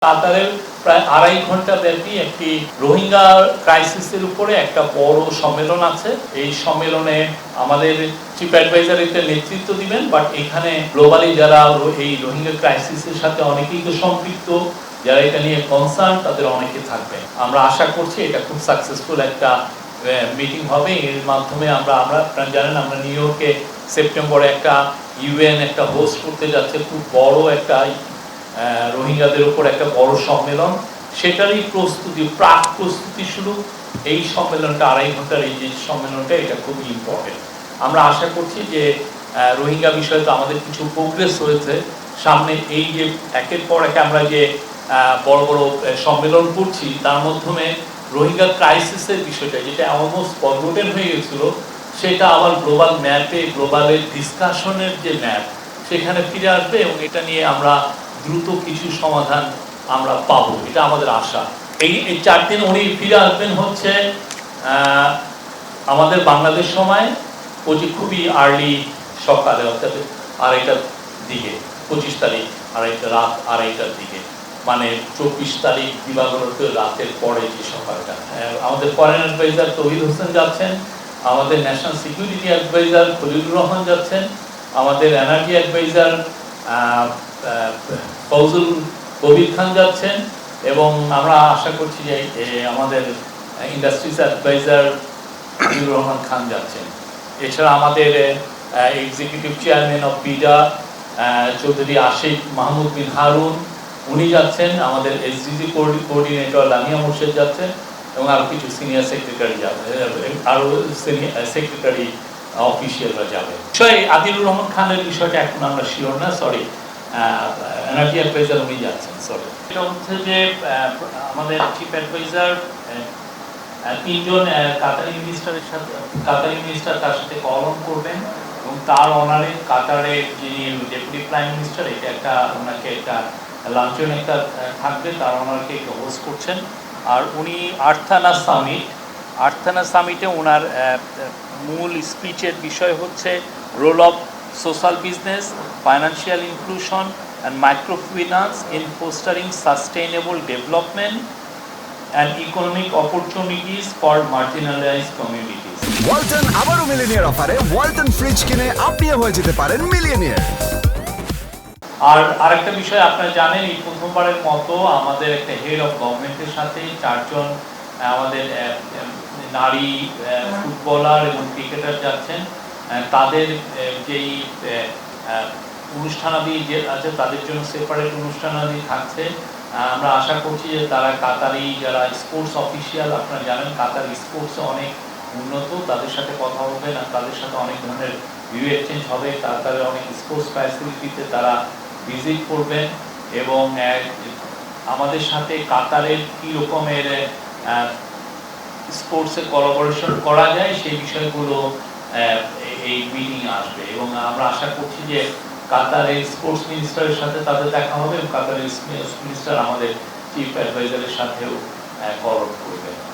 কাতারের প্রায় 2.5 ঘন্টা ব্যাপী একটি রোহিঙ্গা ক্রাইসিসের উপরে একটা বড় সম্মেলন আছে। এই সম্মেলনে আমাদের চিফ অ্যাডভাইজার এতে নেতৃত্ব দিবেন, বাট এখানে গ্লোবালি যারা এই রোহিঙ্গা ক্রাইসিসের সাথে অনেকেই তো সম্পৃক্ত, যারা এটা নিয়ে কনসার্ন, তাদের অনেকে থাকবে। আমরা আশা করছি এটা খুব সাকসেসফুল একটা মিটিং হবে। এর মাধ্যমে আমরা আপনারা জানেন আমরা নিউ ইয়র্কে সেপ্টেম্বরে একটা ইউএন একটা হোস্ট করতে যাচ্ছে, খুব বড় একটা রোহিঙ্গাদের উপর একটা বড় সম্মেলন। সেটারই প্রস্তুতি, প্রাক প্রস্তুতি শুরু। এই সম্মেলনটা 2.5 ঘন্টার এই যে সম্মেলনটা, এটা খুবই ইম্পর্টেন্ট। আমরা আশা করছি যে রোহিঙ্গা বিষয়ে তো আমাদের কিছু প্রোগ্রেস হয়েছে। সামনে এই যে একের পর এক আমরা যে বড় বড় সম্মেলন করছি, তার মাধ্যমে রোহিঙ্গা ক্রাইসিসের বিষয়টা যেটা অলমোস্ট ফরগটেন হয়ে গেছিল, সেটা আবার গ্লোবাল ম্যাপে, গ্লোবালের ডিসকাশনের যে ম্যাপ, সেখানে ফিরে আসবে এবং এটা নিয়ে আমরা দ্রুত কিছু সমাধান আমরা পাবো, এটা আমাদের আশা। এই 4 দিন উনি ফিরে আসবেন হচ্ছে আমাদের বাংলাদেশ সময় খুবই আর্লি সকালে, অর্থাৎ 2:30টার দিকে, 25 তারিখ রাত 2:30টার দিকে, মানে 24 তারিখ দিবাগত রাতের পরে যে সকালটা। আমাদের ফরেন অ্যাডভাইজার তৌহিদ হোসেন যাচ্ছেন, আমাদের national security adviser Khalilur Rahman যাচ্ছেন, আমাদের এনার্জি অ্যাডভাইজার ফৌজুল কবির খান যাচ্ছেন, এবং আমরা আশা করছি যে আমাদের ইন্ডাস্ট্রিজ অ্যাডভাইজার খলিলুর রহমান খান যাচ্ছেন। এছাড়া আমাদের executive chairman of BIDA Chowdhury Ashiq Mahmud Bin Harun, উনি যাচ্ছেন। আমাদের এসডিজি কোঅর্ডিনেটর লামিয়া মোর্শেদ যাচ্ছেন, এবং আরও কিছু সিনিয়র সেক্রেটারি যাবে, আরও সেক্রেটারি অফিসিয়ালরা যাবে। আদিলুর রহমান খানের বিষয়টা এখন আমরা শিওর না, সরি, এনার্জি অ্যাডভাইজার উনি যাচ্ছেন, সরি। এটা হচ্ছে যে আমাদের চিফ অ্যাডভাইজার 3 জন কাতারি মিনিস্টার তার সাথে কলম করবেন, এবং তার অনারে কাতারের যিনি ডেপুটি প্রাইম মিনিস্টার, এটা একটা ওনাকে একটা লাঞ্চন একটা থাকবে, তার ওনারকে হোস্ট করছেন। আর উনি আর্থানা সামিটে ওনার মূল স্পিচের বিষয় হচ্ছে role of social business, financial inclusion and microfinance in fostering sustainable development and economic opportunities for marginalized communities. Walton আবারও মিলিনিয়ার অফারে ওয়ালটন ফ্রিজ কিনে আপনিও হয়ে যেতে পারেন মিলিয়নিয়ার। আর আরেকটা বিষয় আপনারা জানেন, এই প্রথমবারের মতো আমাদের একটা হেড অফ গভর্নমেন্টের সাথে 4 জন আমাদের নারী ফুটবলার এবং ক্রিকেটার যাচ্ছেন। তাদের যেই অনুষ্ঠানাদি যে আছে, তাদের জন্য সেপারেট অনুষ্ঠানাদি থাকছে। আমরা আশা করছি যে তারা কাতারি যারা স্পোর্টস অফিসিয়াল, আপনারা জানেন কাতার স্পোর্টসে অনেক উন্নত, তাদের সাথে কথা বলবেন, আর তাদের সাথে অনেক ধরনের ভিউ এক্সচেঞ্জ হবে। তাদের অনেক স্পোর্টস ফ্যাসিলিটিতে তারা ভিজিট করবেন, এবং আমাদের সাথে কাতারের কী রকমের স্পোর্টসে কোলাবোরেশন করা যায় সেই বিষয়গুলো এই মিটিং আসবে। এবং আমরা আশা করছি যে কাতারের স্পোর্টস মিনিস্টারের সাথে তাদের দেখা হবে, এবং কাতারের স্পোর্টস মিনিস্টার আমাদের চিফ অ্যাডভাইজারের সাথেও কলম করবে।